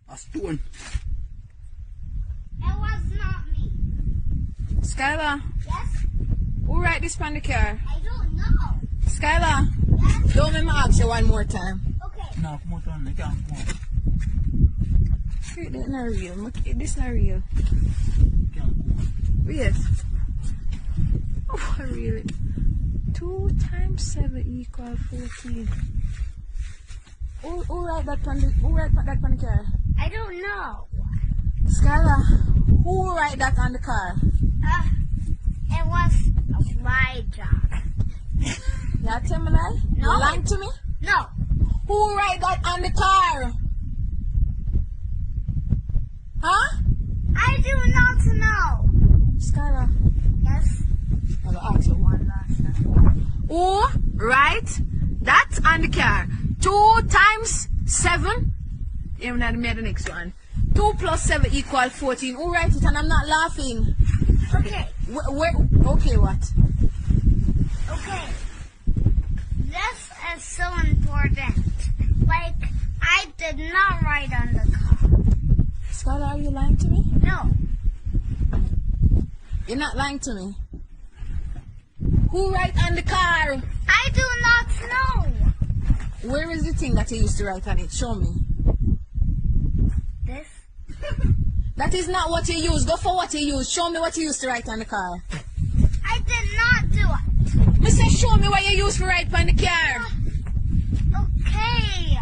A stone. It was not me. Skylar, Yes? who write this on the car? I don't know. Skylar, Yes? don't let me ask you one more time. Okay. No, come on, I can't come on. This not real. This not real. Can't come on. Wait. Oh, really? 2 times 7 equal 14. Who write that on the car? I don't know. Skylar, who write that on the car? It was Elijah. You tell me lie? No. You lying to me? No. Who write that on the car? Huh? I do not know. Skylar, Yes? I'll ask you one last time. Who write that on the car? 2 times 7? Even I made the next one. 2 plus 7 equal 14. Who write it? And I'm not laughing. Okay. Okay, what? Okay. This is so important. Like, I did not write on the car. Skylar, are you lying to me? No. You're not lying to me. Who write on the car? I do not know. Where is the thing that you used to write on it? Show me. This? That is not what you use. Go for what you use. Show me what you used to write on the car. I did not do it. Me say show me what you used to write on the car. Okay.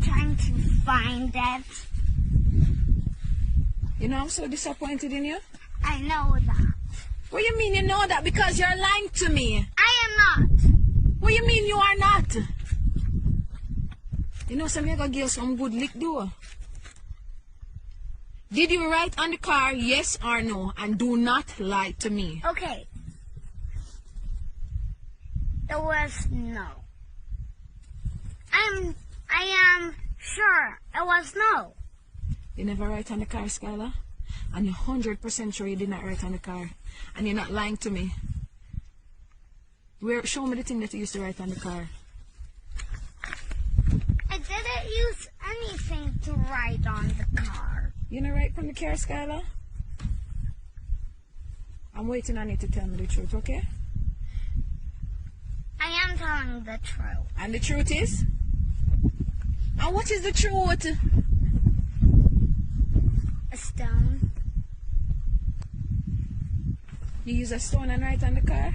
Trying to find it. You know I'm so disappointed in you. I know that. What you mean you know that? Because you're lying to me. I am not. What you mean you are not? You know some gonna give you some good lick though. Did you write on the car yes or no? And do not lie to me. Okay. It was no. I am sure it was no. You never write on the car, Skylar? And you're 100% sure you did not write on the car. And you're not lying to me. Show me the thing that you used to write on the car. I didn't use anything to write on the car. You know write on the car, Skylar? I'm waiting on you to tell me the truth, okay? I am telling the truth. And the truth is? And what is the truth? A stone. You use a stone and write on the car?